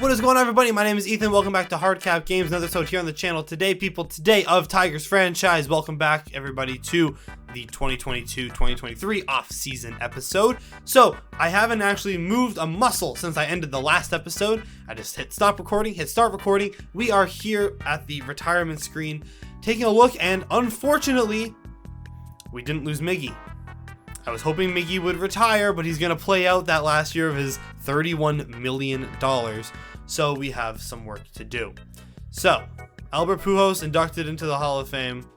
What is going on, everybody? My name is Ethan. Welcome back to Hardcap Games. Another episode here on the channel today, people. Today of Tigers franchise. Welcome back, everybody, to the 2022-2023 off-season episode. So I haven't actually moved a muscle since I ended the last episode. I just hit stop recording, hit start recording. We are here at the retirement screen taking a look, and unfortunately, we didn't lose Miggy. I was hoping Miggy would retire, but he's going to play out that last year of his $31 million. So we have some work to do. So, Albert Pujols inducted into the Hall of Fame.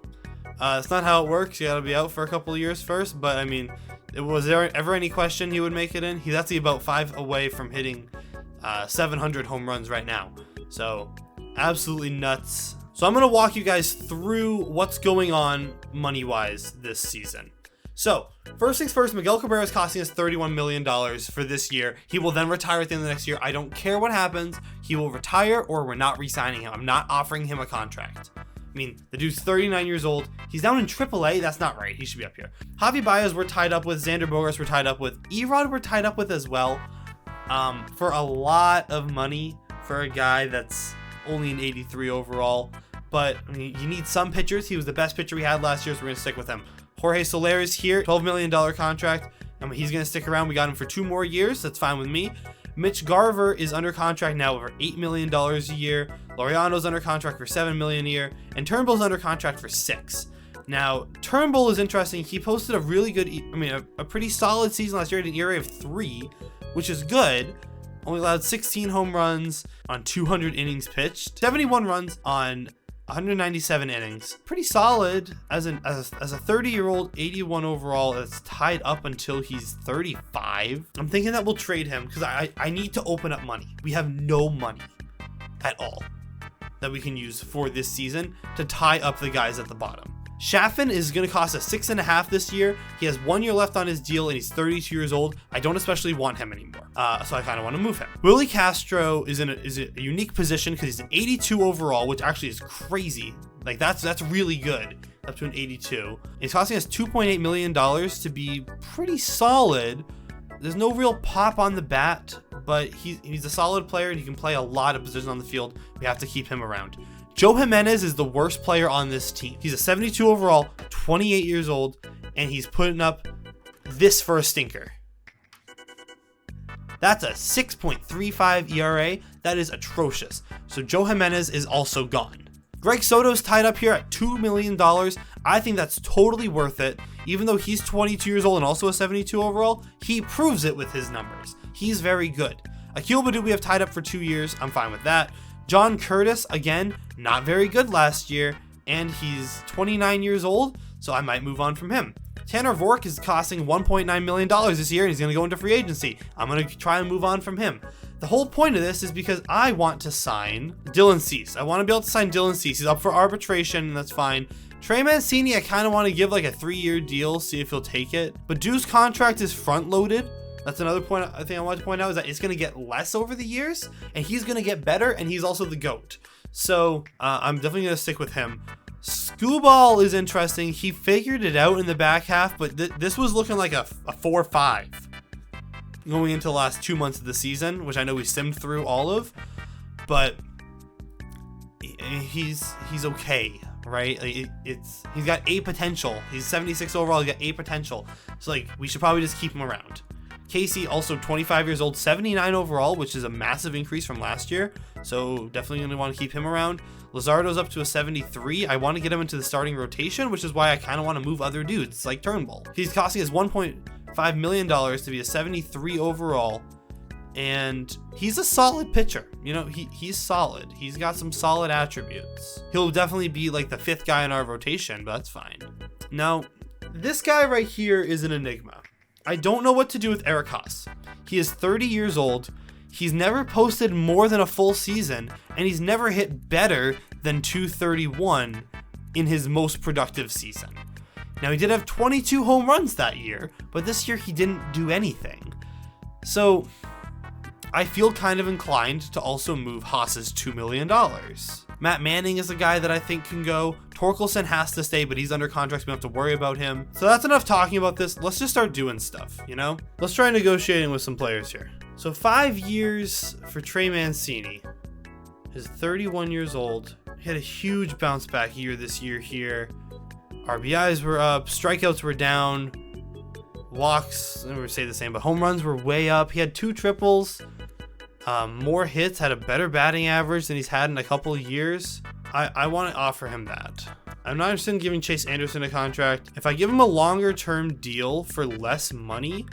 It's not how it works. You got to be out for a couple of years first. But, I mean, was there ever any question he would make it in? He's actually about 5 away from hitting 700 home runs right now. So, absolutely nuts. So, I'm going to walk you guys through what's going on money-wise this season. So, first things first, Miguel Cabrera is costing us $31 million for this year. He will then retire at the end of the next year. I don't care what happens. He will retire or we're not re-signing him. I'm not offering him a contract. I mean, the dude's 39 years old. He's down in AAA. That's not right. He should be up here. Javi Baez we're tied up with. Xander Bogaerts we're tied up with. Erod we're tied up with as well. For a lot of money for a guy that's only an 83 overall. But I mean, you need some pitchers. He was the best pitcher we had last year, so we're going to stick with him. Jorge Soler is here, $12 million contract. He's going to stick around. We got him for 2 more years. That's fine with me. Mitch Garver is under contract now over $8 million a year. Laureano's under contract for $7 million a year. And Turnbull's under contract for $6 million. Now, Turnbull is interesting. He posted a really good, a pretty solid season last year at an ERA of 3, which is good. Only allowed 16 home runs on 200 innings pitched. 71 runs on 197 innings. Pretty solid as a 30-year-old, 81 overall that's tied up until he's 35. I'm thinking that we'll trade him because I need to open up money. We have no money at all that we can use for this season to tie up the guys at the bottom. Chaffin is going to cost us $6.5 this year. He has 1 year left on his deal and he's 32 years old. I don't especially want him anymore, so I kind of want to move him. Willie Castro is in a unique position because he's an 82 overall, which actually is crazy. Like that's really good, up to an 82. It's costing us $2.8 million to be pretty solid. There's no real pop on the bat, but he's a solid player and he can play a lot of positions on the field. We have to keep him around. Joe Jimenez is the worst player on this team. He's a 72 overall, 28 years old, and he's putting up this for a stinker. That's a 6.35 ERA. That is atrocious. So Joe Jimenez is also gone. Greg Soto's tied up here at $2 million. I think that's totally worth it. Even though he's 22 years old and also a 72 overall, he proves it with his numbers. He's very good. Akil Baddoo we have tied up for 2 years. I'm fine with that. John Curtis, again, not very good last year, and he's 29 years old, so I might move on from him. Tanner Vork is costing $1.9 million this year, and he's going to go into free agency. I'm going to try and move on from him. The whole point of this is because I want to sign Dylan Cease. I want to be able to sign Dylan Cease. He's up for arbitration, and that's fine. Trey Mancini, I kind of want to give like a 3-year deal, see if he'll take it. But Baddoo's contract is front-loaded. That's another point I think I wanted to point out is that it's going to get less over the years and he's going to get better and he's also the GOAT. So I'm definitely going to stick with him. Scooball is interesting. He figured it out in the back half, but this was looking like a 4-5 going into the last 2 months of the season, which I know we simmed through all of, but he's okay, right? Like he's got A potential. He's 76 overall. He's got A potential. So like we should probably just keep him around. Casey, also 25 years old, 79 overall, which is a massive increase from last year. So definitely going to want to keep him around. Lazardo's up to a 73. I want to get him into the starting rotation, which is why I kind of want to move other dudes like Turnbull. He's costing us $1.5 million to be a 73 overall. And he's a solid pitcher. You know, he's solid. He's got some solid attributes. He'll definitely be like the 5th guy in our rotation, but that's fine. Now, this guy right here is an enigma. I don't know what to do with Eric Haas. He is 30 years old. He's never posted more than a full season, and he's never hit better than 231 in his most productive season. Now, he did have 22 home runs that year, but this year he didn't do anything. So I feel kind of inclined to also move Haas's $2 million. Matt Manning is a guy that I think can go. Torkelson has to stay, but he's under contract, so we don't have to worry about him. So that's enough talking about this. Let's just start doing stuff, you know? Let's try negotiating with some players here. So 5 years for Trey Mancini. He's 31 years old. He had a huge bounce back year this year here. RBIs were up, strikeouts were down, walks, I would say the same, but home runs were way up. He had 2 triples, more hits, had a better batting average than he's had in a couple of years. I want to offer him that. I'm not interested in giving Chase Anderson a contract. If I give him a longer term deal for less money,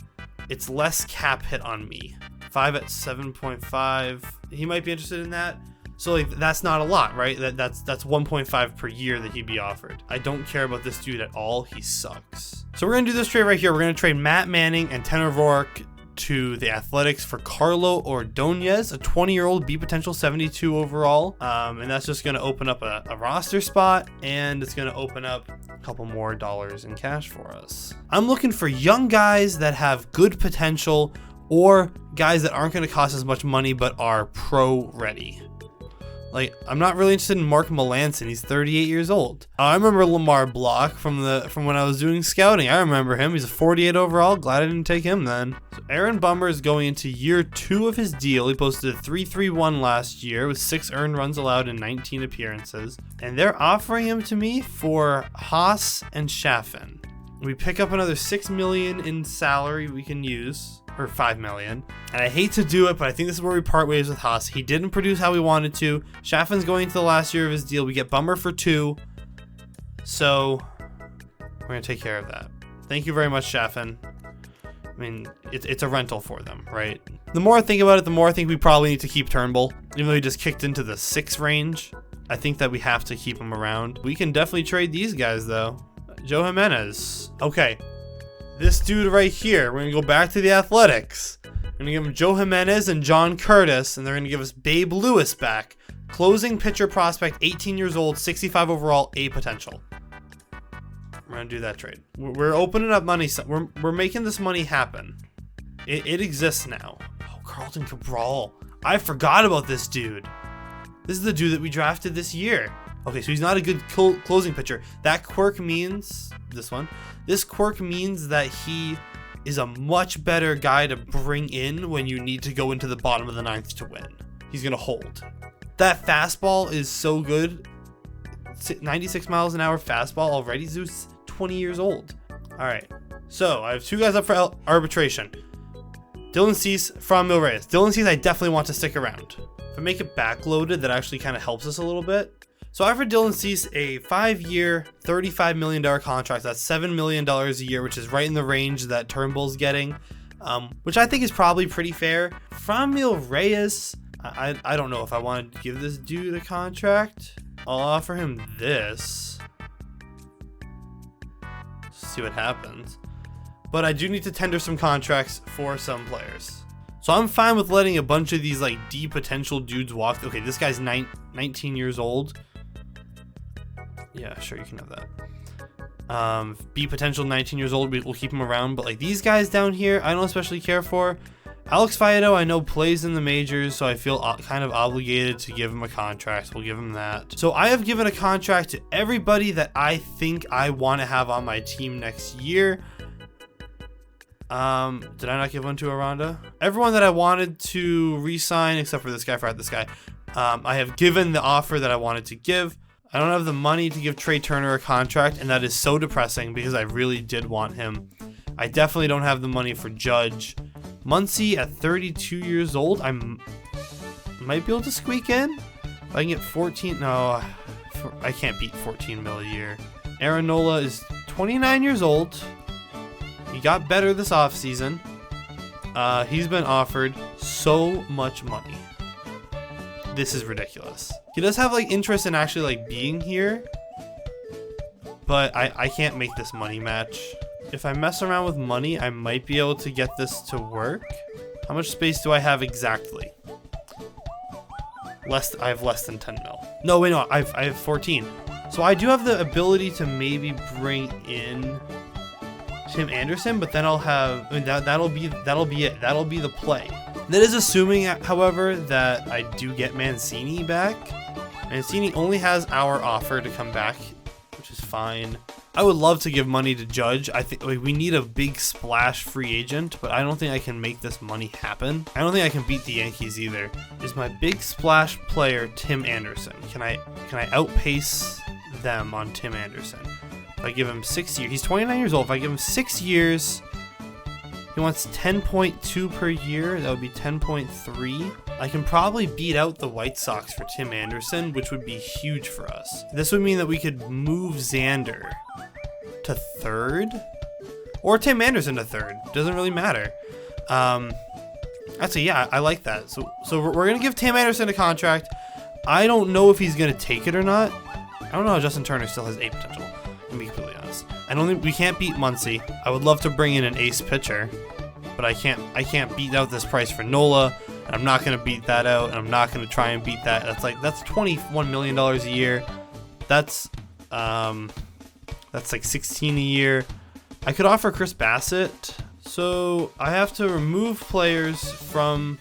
it's less cap hit on me. 5 at 7.5. He might be interested in that. So like, that's not a lot, right? That's 1.5 per year that he'd be offered. I don't care about this dude at all. He sucks. So we're gonna do this trade right here. We're gonna trade Matt Manning and Tanner Roark to the Athletics for Carlo Ordonez, a 20-year-old B potential 72 overall. And that's just gonna open up a roster spot, and it's gonna open up a couple more dollars in cash for us. I'm looking for young guys that have good potential, or guys that aren't gonna cost as much money but are pro ready. Like, I'm not really interested in Mark Melanson. He's 38 years old. I remember Lamar Block from when I was doing scouting. I remember him. He's a 48 overall. Glad I didn't take him then. So Aaron Bummer is going into year 2 of his deal. He posted a 3.31 last year with 6 earned runs allowed in 19 appearances. And they're offering him to me for Haas and Chaffin. We pick up another $6 million in salary we can use. Or $5 million. And I hate to do it, but I think this is where we part ways with Haas. He didn't produce how we wanted to. Chaffin's going into the last year of his deal. We get Bummer for 2. So we're going to take care of that. Thank you very much, Chaffin. I mean, it's a rental for them, right? The more I think about it, the more I think we probably need to keep Turnbull. Even though he just kicked into the 6 range, I think that we have to keep him around. We can definitely trade these guys, though. Joe Jimenez. Okay. This dude right here, we're going to go back to the Athletics. We're going to give him Joe Jimenez and John Curtis, and they're going to give us Babe Lewis back. Closing pitcher prospect, 18 years old, 65 overall, A potential. We're going to do that trade. We're opening up money. We're making this money happen. It exists now. Oh, Carlton Cabral. I forgot about this dude. This is the dude that we drafted this year. Okay, so he's not a good closing pitcher. That quirk means, this quirk means that he is a much better guy to bring in when you need to go into the bottom of the 9th to win. He's going to hold. That fastball is so good. 96 miles an hour fastball already. Zeus, 20 years old. All right, so I have 2 guys up for arbitration. Dylan Cease from Mil Reyes. Dylan Cease, I definitely want to stick around. If I make it backloaded, that actually kind of helps us a little bit. So I offered Dylan Cease a 5-year, $35 million contract. That's $7 million a year, which is right in the range that Turnbull's getting, which I think is probably pretty fair. From Mil Reyes, I don't know if I want to give this dude a contract. I'll offer him this. See what happens. But I do need to tender some contracts for some players. So I'm fine with letting a bunch of these like D potential dudes walk. Okay, this guy's 19 years old. Yeah, sure, you can have that. B potential 19 years old, we'll keep him around. But like these guys down here, I don't especially care for. Alex Faedo, I know plays in the majors, so I feel kind of obligated to give him a contract. We'll give him that. So I have given a contract to everybody that I think I want to have on my team next year. Did I not give one to Aranda? Everyone that I wanted to re-sign, except for this guy, I have given the offer that I wanted to give. I don't have the money to give Trey Turner a contract, and that is so depressing because I really did want him. I definitely don't have the money for Judge. Muncy at 32 years old, I might be able to squeak in. If I can get 14, no, I can't beat 14 mil a year. Aaron Nola is 29 years old. He got better this offseason. He's been offered so much money. This is ridiculous. He does have like interest in actually like being here, but I can't make this money match. If I mess around with money, I might be able to get this to work. How much space do I have exactly? I have less than 10 mil. No, wait, no, I have 14. So I do have the ability to maybe bring in Tim Anderson, but then I'll have, I mean, that'll be it. That'll be the play. That is assuming, however, that I do get Mancini back. Mancini only has our offer to come back, which is fine. I would love to give money to Judge. I think we need a big splash free agent, but I don't think I can make this money happen. I don't think I can beat the Yankees either. Is my big splash player Tim Anderson? Can I outpace them on Tim Anderson? If I give him 6 years, he's 29 years old. If I give him 6 years, he wants 10.2 per year. That would be 10.3. I can probably beat out the White Sox for Tim Anderson, which would be huge for us. This would mean that we could move Xander to third, or Tim Anderson to third. Doesn't really matter. Actually, yeah, I like that. So we're gonna give Tim Anderson a contract. I don't know if he's gonna take it or not. I don't know how Justin Turner still has A potential, to be completely honest. I don't think we can't beat Muncy. I would love to bring in an ace pitcher, but I can't beat out this price for Nola. And I'm not gonna beat that out, and I'm not gonna try and beat that. That's $21 million a year. That's like 16 a year. I could offer Chris Bassett. So I have to remove players from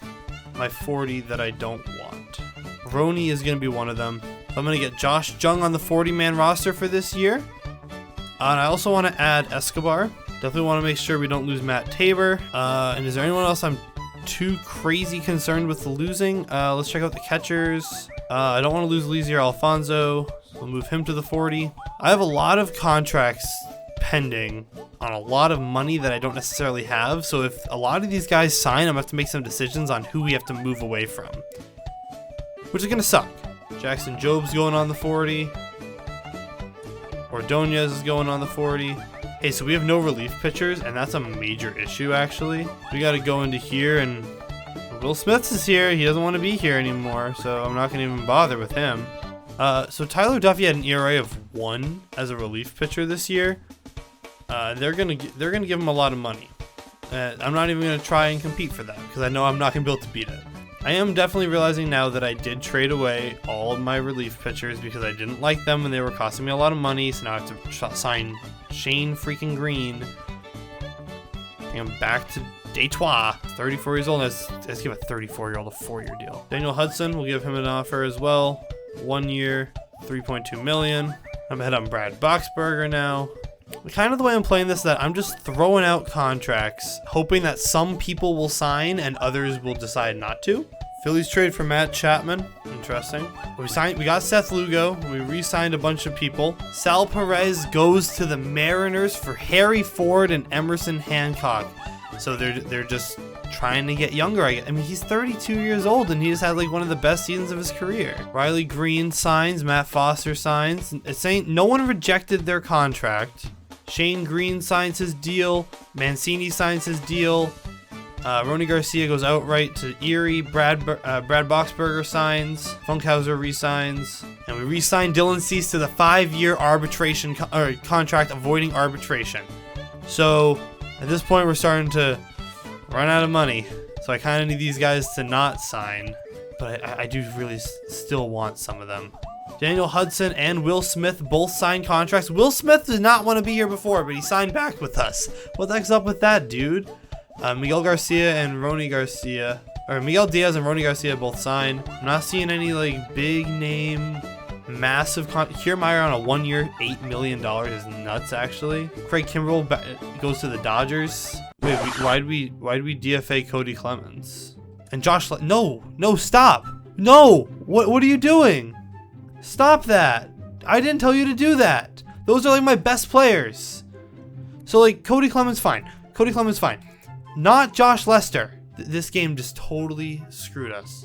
my 40 that I don't want. Roney is gonna be one of them. So I'm gonna get Josh Jung on the 40-man roster for this year. And I also want to add Escobar. Definitely want to make sure we don't lose Matt Tabor. And is there anyone else I'm too crazy concerned with losing? Let's check out the catchers. I don't want to lose Lizier Alfonso. So we'll move him to the 40. I have a lot of contracts pending on a lot of money that I don't necessarily have. So if a lot of these guys sign, I'm gonna have to make some decisions on who we have to move away from, which is gonna suck. Jackson Job's going on the 40. Ordonez is going on the 40. Hey, so we have no relief pitchers, and that's a major issue, actually. We got to go into here, and Will Smith is here. He doesn't want to be here anymore, so I'm not going to even bother with him. So Tyler Duffy had an ERA of 1 as a relief pitcher this year. They're gonna give him a lot of money. I'm not even going to try and compete for that, because I know I'm not going to be able to beat it. I am definitely realizing now that I did trade away all of my relief pitchers because I didn't like them and they were costing me a lot of money. So now I have to sign Shane freaking Green. I'm back to Detroit, 34 years old. Let's give a 34-year-old a 4-year deal. Daniel Hudson, we'll give him an offer as well. 1 year, $3.2 million. I'm ahead on Brad Boxberger now. Kind of the way I'm playing this is that I'm just throwing out contracts, hoping that some people will sign and others will decide not to. Phillies trade for Matt Chapman. Interesting. We got Seth Lugo. We re-signed a bunch of people. Sal Perez goes to the Mariners for Harry Ford and Emerson Hancock. So they're just trying to get younger. I mean, he's 32 years old and he just had like one of the best seasons of his career. Riley Green signs. Matt Foster signs. It's saying no one rejected their contract. Shane Green signs his deal. Mancini signs his deal. Ronny Garcia goes outright to Erie. Brad Boxberger signs. Funkhauser resigns. And we re-signed Dylan Cease to the 5-year arbitration contract avoiding arbitration. So at this point, we're starting to run out of money. So I kind of need these guys to not sign. But I do really still want some of them. Daniel Hudson and Will Smith both signed contracts. Will Smith did not want to be here before, but he signed back with us. What the heck's up with that, dude? Miguel Garcia and Ronny Garcia, or Miguel Diaz and Ronny Garcia both signed. I'm not seeing any like big name, massive Kiermaier on a 1 year, $8 million is nuts actually. Craig Kimbrell goes to the Dodgers. Wait, why'd we DFA Cody Clemens? And Josh, no, stop. No, what are you doing? Stop that. I didn't tell you to do that. Those are like my best players. So like Cody Clemens, fine. Cody Clemens, fine. Not Josh Lester. This game just totally screwed us.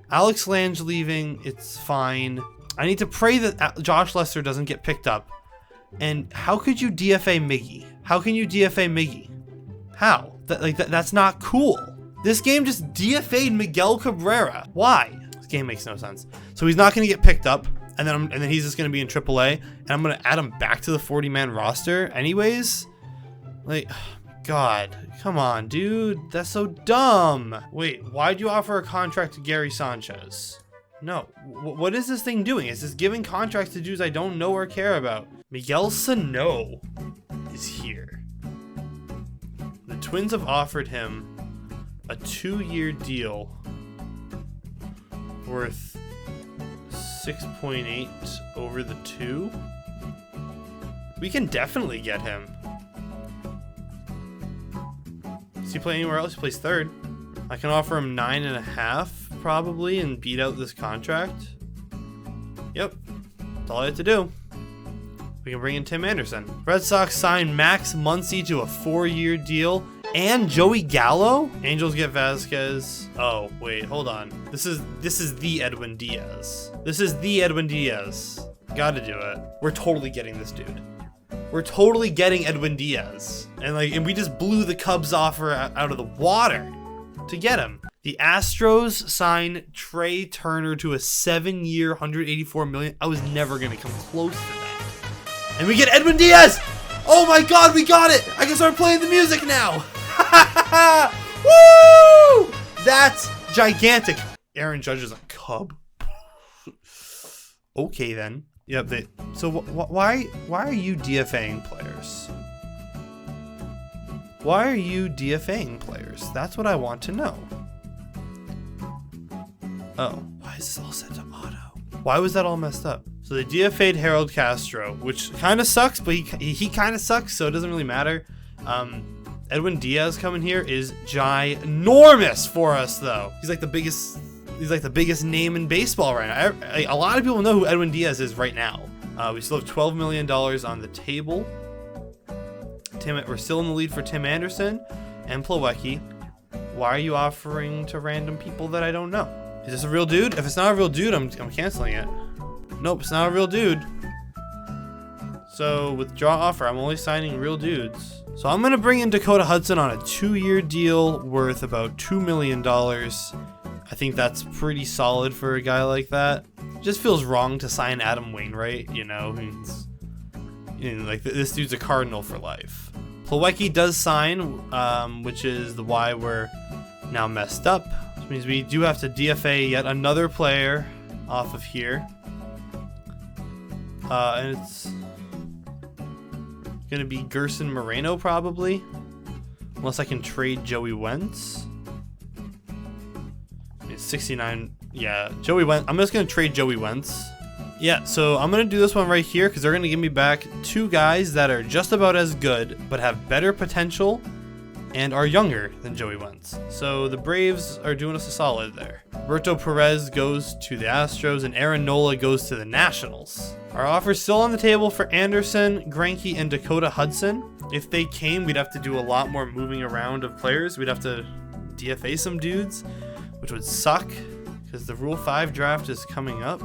Alex Lange leaving, it's fine. I need to pray that Josh Lester doesn't get picked up. And how could you DFA Miggy? How can you DFA Miggy? How? That's not cool. This game just DFA'd Miguel Cabrera. Why? This game makes no sense. So he's not going to get picked up. And then he's just going to be in AAA. And I'm going to add him back to the 40-man roster anyways. Like, God, come on, dude. That's so dumb. Wait, why'd you offer a contract to Gary Sanchez? No. What is this thing doing? It's just giving contracts to dudes I don't know or care about. Miguel Sano is here. The Twins have offered him a 2-year deal worth 6.8 over the 2. We can definitely get him. Does he play anywhere else? He plays third. I can offer him 9.5 probably and beat out this contract. Yep, that's all I have to do. We can bring in Tim Anderson. Red Sox sign Max Muncy to a 4-year deal and Joey Gallo. Angels get Vasquez. Oh wait, hold on. This is the Edwin Diaz. This is the Edwin Diaz. Gotta do it. We're totally getting this dude. We're totally getting Edwin Diaz. And we just blew the Cubs offer out of the water to get him. The Astros sign Trey Turner to a 7-year, $184 million. I was never gonna come close to that. And we get Edwin Diaz! Oh my god, we got it! I can start playing the music now! Woo! That's gigantic. Aaron Judge is a Cub. Okay then. Yep. So why are you DFAing players? Why are you DFAing players? That's what I want to know. Oh, why is this all set to auto? Why was that all messed up? So they DFA'd Harold Castro, which kind of sucks, but he kind of sucks, so it doesn't really matter. Edwin Diaz coming here is ginormous for us, though. He's like the biggest name in baseball right now. A lot of people know who Edwin Diaz is right now. We still have $12 million on the table. We're still in the lead for Tim Anderson and Plawecki. Why are you offering to random people that I don't know? Is this a real dude? If it's not a real dude, I'm canceling it. Nope, it's not a real dude. So withdraw offer. I'm only signing real dudes. So I'm gonna bring in Dakota Hudson on a 2-year deal worth about $2 million. I think that's pretty solid for a guy like that. It just feels wrong to sign Adam Wainwright, you know. Like this dude's a Cardinal for life. Plawecki does sign, which is why we're now messed up. Which means we do have to DFA yet another player off of here. And it's gonna be Gerson Moreno probably, unless I can trade Joey Wentz. It's 69. Yeah, Joey Wentz. I'm just gonna trade Joey Wentz. Yeah, so I'm gonna do this one right here because they're gonna give me back 2 guys that are just about as good but have better potential and are younger than Joey Wentz. So the Braves are doing us a solid there. Roberto Perez goes to the Astros and Aaron Nola goes to the Nationals. Our offer's still on the table for Anderson, Greinke, and Dakota Hudson. If they came, we'd have to do a lot more moving around of players. We'd have to DFA some dudes, which would suck because the Rule 5 draft is coming up.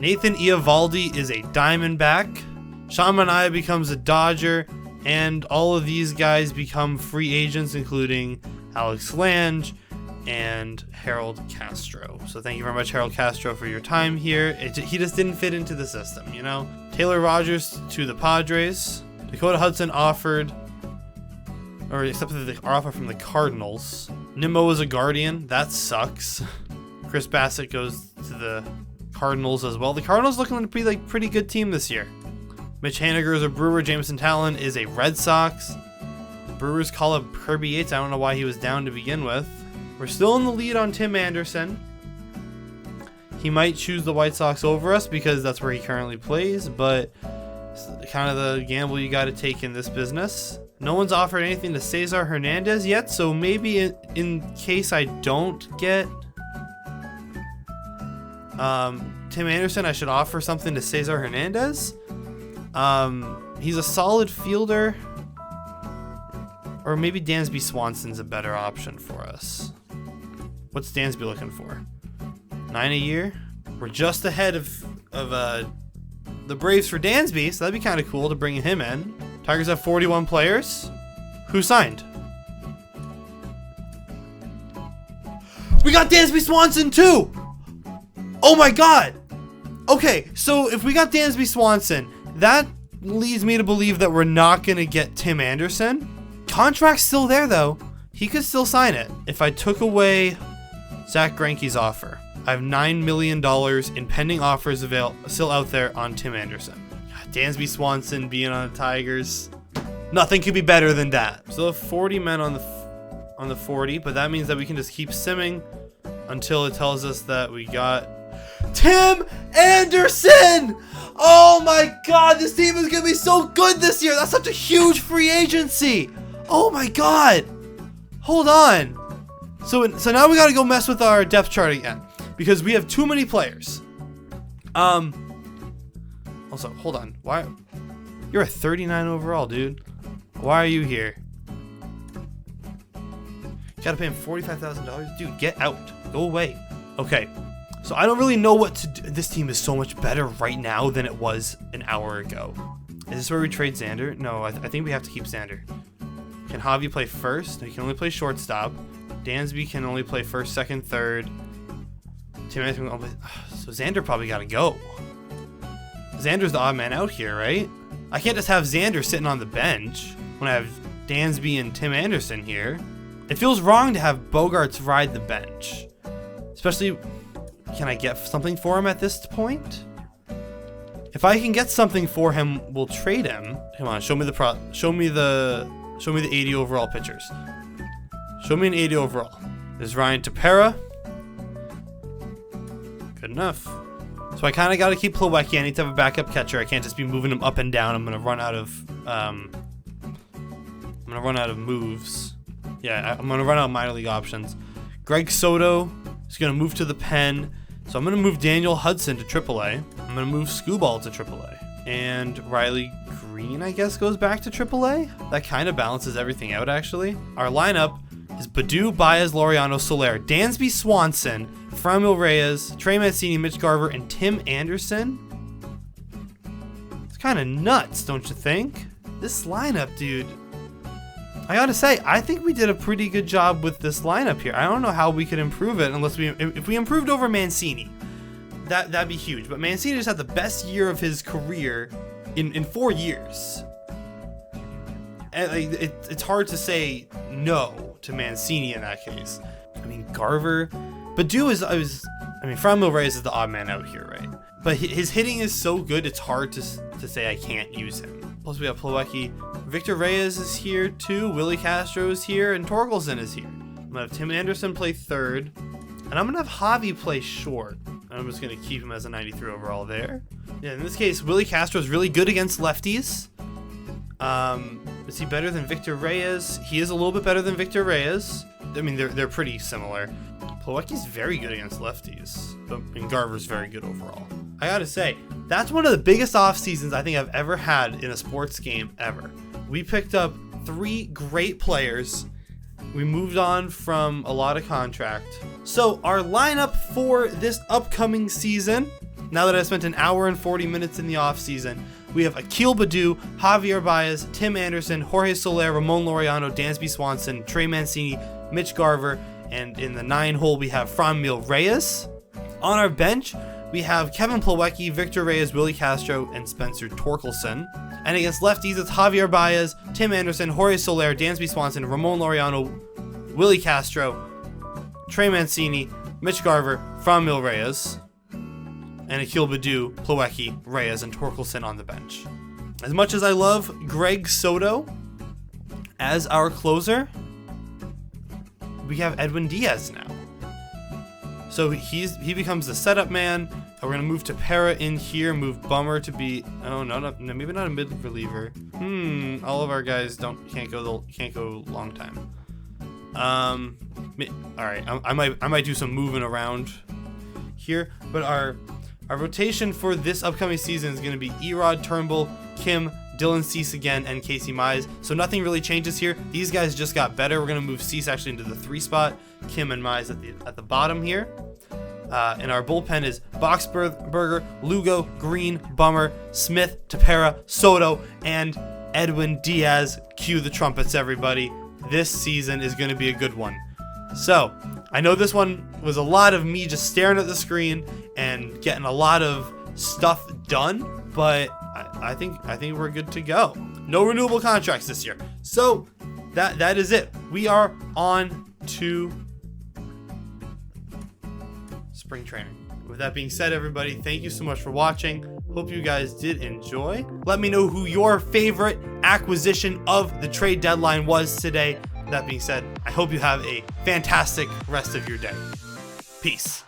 Nathan Eovaldi is a Diamondback. Sean Manaea becomes a Dodger. And all of these guys become free agents, including Alex Lange and Harold Castro. So thank you very much, Harold Castro, for your time here. He just didn't fit into the system, you know? Taylor Rogers to the Padres. Dakota Hudson accepted the offer from the Cardinals. Nimmo is a Guardian. That sucks. Chris Bassett goes to the Cardinals as well. The Cardinals looking to be like pretty good team this year. Mitch Haniger is a Brewer. Jameson Talon is a Red Sox. The Brewers call up Kirby Yates. I don't know why he was down to begin with. We're still in the lead on Tim Anderson. He might choose the White Sox over us because that's where he currently plays, but it's kind of the gamble you got to take in this business. No one's offered anything to Cesar Hernandez yet, so maybe in case I don't get Tim Anderson, I should offer something to Cesar Hernandez. He's a solid fielder, or maybe Dansby Swanson's a better option for us. What's Dansby looking for? 9 a year? We're just ahead of the Braves for Dansby, so that'd be kind of cool to bring him in. Tigers have 41 players. Who signed? We got Dansby Swanson too! Oh my god! Okay, so if we got Dansby Swanson, that leads me to believe that we're not going to get Tim Anderson. Contract's still there, though. He could still sign it. If I took away Zach Greinke's offer, I have $9 million in pending offers still out there on Tim Anderson. Dansby Swanson being on the Tigers. Nothing could be better than that. Still have 40 men on the 40, but that means that we can just keep simming until it tells us that we got Tim Anderson. Oh my God, this team is gonna be so good this year. That's such a huge free agency. Oh my God. Hold on. So now we gotta go mess with our depth chart again because we have too many players. Also, hold on. Why? You're a 39 overall, dude. Why are you here? Gotta pay him $45,000? Dude, get out. Go away. Okay. So I don't really know what to do. This team is so much better right now than it was an hour ago. Is this where we trade Xander? No, I think we have to keep Xander. Can Javi play first? No, he can only play shortstop. Dansby can only play first, second, third. Tim Anderson, so Xander probably gotta go. Xander's the odd man out here, right? I can't just have Xander sitting on the bench when I have Dansby and Tim Anderson here. It feels wrong to have Bogarts ride the bench. Especially, can I get something for him at this point? If I can get something for him, we'll trade him. Come on, show me the 80 overall pitchers. Show me an 80 overall. There's Ryan Tepera. Good enough. So I kind of got to keep Plawecki. I need to have a backup catcher. I can't just be moving him up and down. I'm gonna run out of moves. Yeah, I'm gonna run out of minor league options. Greg Soto is gonna move to the pen. So I'm gonna move Daniel Hudson to AAA. I'm gonna move Scooball to AAA. And Riley Green, I guess, goes back to AAA. That kind of balances everything out, actually. Our lineup is Baddoo, Baez, Laureano, Soler, Dansby, Swanson, Franmil Reyes, Trey Mancini, Mitch Garver, and Tim Anderson. It's kind of nuts, don't you think? This lineup, dude. I gotta say, I think we did a pretty good job with this lineup here. I don't know how we could improve it unless if we improved over Mancini. That'd be huge. But Mancini just had the best year of his career in 4 years. And it's hard to say no to Mancini in that case. I mean, Garver, Baddoo Franmil Reyes is the odd man out here, right? But his hitting is so good, it's hard to say I can't use him. Plus we have Plawecki. Victor Reyes is here too. Willie Castro is here, and Torkelson is here. I'm gonna have Tim Anderson play third, and I'm gonna have Javi play short. I'm just gonna keep him as a 93 overall there. Yeah, in this case, Willie Castro is really good against lefties. Is he better than Victor Reyes? He is a little bit better than Victor Reyes. I mean, they're pretty similar. Plawecki's very good against lefties, and Garver's very good overall. I gotta say, that's one of the biggest off seasons I think I've ever had in a sports game ever. We picked up 3 great players. We moved on from a lot of contract. So our lineup for this upcoming season, now that I spent an hour and 40 minutes in the off season, we have Akil Baddoo, Javier Baez, Tim Anderson, Jorge Soler, Ramon Laureano, Dansby Swanson, Trey Mancini, Mitch Garver, and in the 9 hole we have Franmil Reyes. On our bench, we have Kevin Plawecki, Victor Reyes, Willie Castro, and Spencer Torkelson. And against lefties, it's Javier Baez, Tim Anderson, Jorge Soler, Dansby Swanson, Ramon Laureano, Willie Castro, Trey Mancini, Mitch Garver, Franmil Reyes, and Akil Baddoo, Plawecki, Reyes, and Torkelson on the bench. As much as I love Greg Soto as our closer, we have Edwin Diaz now. So he becomes the setup man. We're gonna move Tepera in here, move Bummer to be no, maybe not a mid reliever. All of our guys can't go long time. All right, I might do some moving around here, but our rotation for this upcoming season is gonna be Erod, Turnbull, Kim, Dylan Cease again, and Casey Mize. So nothing really changes here. These guys just got better. We're gonna move Cease actually into the 3 spot. Kim and Mize at the bottom here. And our bullpen is Boxberger, Lugo, Green, Bummer, Smith, Tepera, Soto, and Edwin Diaz. Cue the trumpets, everybody. This season is going to be a good one. So, I know this one was a lot of me just staring at the screen and getting a lot of stuff done, but I think we're good to go. No renewable contracts this year. So, that is it. We are on to spring training. With that being said, everybody, thank you so much for watching. Hope you guys did enjoy. Let me know who your favorite acquisition of the trade deadline was today. That being said, I hope you have a fantastic rest of your day. Peace.